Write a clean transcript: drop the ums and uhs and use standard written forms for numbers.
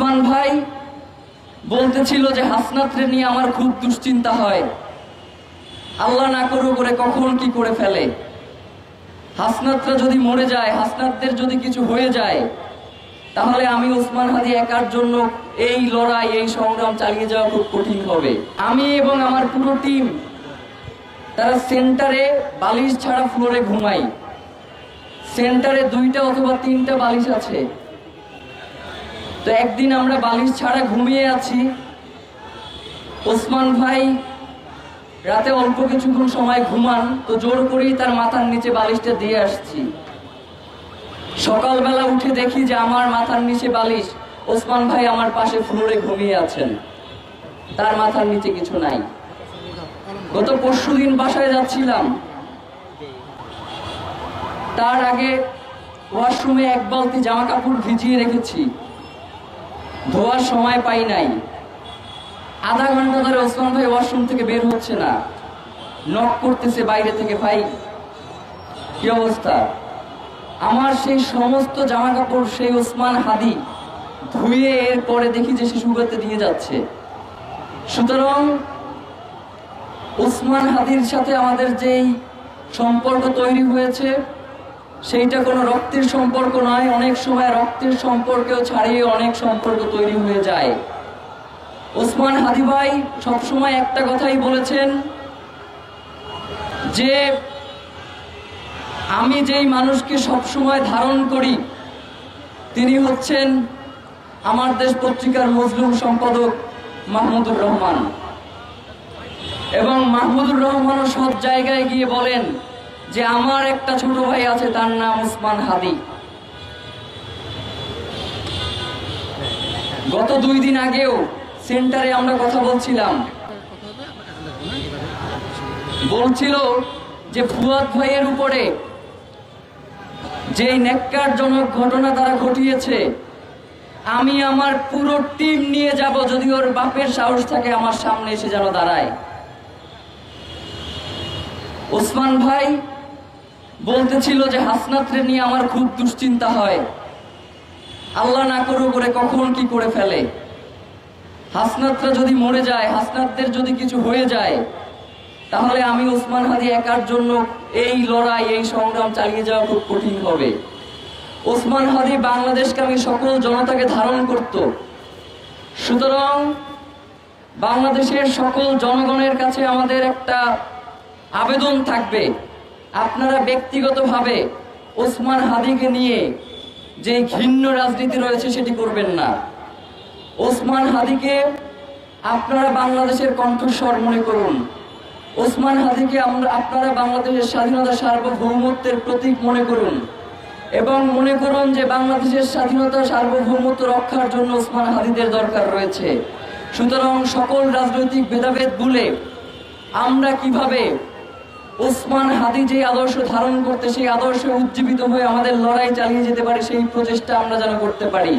ওসমান ভাই বলতেছিল যে হাসনাতরে নিয়ে আমার খুব দুশ্চিন্তা হয়, আল্লাহ না করুক করে কখন কি করে ফেলে। হাসনাতরা যদি মরে যায়, হাসনাতদের যদি কিছু হয়ে যায়, তাহলে আমি ওসমান হাদি একার জন্য এই লড়াই, এই সংগ্রাম চালিয়ে যাওয়া খুব কঠিন হবে। আমি এবং আমার পুরো টিম তারা সেন্টারে বালিশ ছাড়া ফ্লোরে ঘুমাই। সেন্টারে 2টা অথবা 3টা বালিশ আছে। তো একদিন আমরা বালিশ ছাড়া ঘুমিয়ে আছি। ওসমান ভাই রাতে অল্প কিছুক্ষণ সময় ঘুমান, তো জোর করেই তার মাথার নিচে বালিশটা দিয়ে আসছি। সকালবেলা উঠে দেখি যে আমার মাথার নিচে বালিশ, ওসমান ভাই আমার পাশে ফ্লোরে ঘুমিয়ে আছেন, তার মাথার নিচে কিছু নাই। গত পরশুদিন বাসায় যাচ্ছিলাম, তার আগে ওয়াশরুমে 1 বালতি জামা কাপড় ভিজিয়ে রেখেছি, ধোয়ার সময় পাই নাই। আধা ঘন্টা ধরে ওসমান ভাই ওয়াশরুম থেকে বের হচ্ছে না, নক করতেছে বাইরে থেকে, ভাই কি অবস্থা। আমার সেই সমস্ত জামা কাপড় সেই ওসমান হাদি ধুয়ে এরপরে দেখি যে সে শুকাতে দিয়ে যাচ্ছে। সুতরাং ওসমান হাদির সাথে আমাদের যেই সম্পর্ক তৈরি হয়েছে সেইটা কোনো রক্তের সম্পর্ক নয়। অনেক সময় রক্তের সম্পর্কেও ছাড়িয়ে অনেক সম্পর্ক তৈরি হয়ে যায়। ওসমান হাদি ভাই সবসময় একটা কথাই বলেছেন যে আমি যেই মানুষকে সবসময় ধারণ করি তিনি হচ্ছেন আমার দেশ পত্রিকার মজলুম সম্পাদক মাহমুদুর রহমান। এবং মাহমুদুর রহমানও সব জায়গায় গিয়ে বলেন যে আমার একটা ছোট ভাই আছে, তার নাম ওসমান হাদি। গত 2 দিন আগেও সেন্টারে আমরা কথা বলছিলাম, বলছিল যে ফুয়াদ ভাইয়ের উপরে যে ন্যাক্কারজনক ঘটনা তারা ঘটিয়েছে, আমি আমার পুরো টিম নিয়ে যাব, যদি ওর বাপের সাহস থাকে আমার সামনে এসে যেন দাঁড়ায়। ওসমান ভাই বলতেছিল যে হাসনাতরে নিয়ে আমার খুব দুশ্চিন্তা হয়, আল্লাহ না করুক করে কখন কি করে ফেলে। হাসনাতরা যদি মরে যায়, হাসনাতদের যদি কিছু হয়ে যায়, তাহলে আমি ওসমান হাদি একার জন্য এই লড়াই, এই সংগ্রাম চালিয়ে যাওয়া খুব কঠিন হবে। ওসমান হাদি বাংলাদেশকে আমি সকল জনতাকে ধারণ করত। সুতরাং বাংলাদেশের সকল জনগণের কাছে আমাদের একটা আবেদন থাকবে, আপনারা ব্যক্তিগতভাবে ওসমান হাদিকে নিয়ে যে ঘৃণ্য রাজনীতি রয়েছে সেটি করবেন না। ওসমান হাদিকে আপনারা বাংলাদেশের কণ্ঠস্বর মনে করুন। ওসমান হাদিকে আপনারা বাংলাদেশের স্বাধীনতা, সার্বভৌমত্বের প্রতীক মনে করুন, এবং মনে করুন যে বাংলাদেশের স্বাধীনতা, সার্বভৌমত্ব রক্ষার জন্য ওসমান হাদিদের দরকার রয়েছে। সুতরাং সকল রাজনৈতিক ভেদাভেদ ভুলে আমরা কিভাবে ওসমান হাদি যে আদর্শ ধারণ করতে, সেই আদর্শে উজ্জীবিত হয়ে আমাদের লড়াই চালিয়ে যেতে পারি, সেই প্রচেষ্টা আমরা যেন করতে পারি।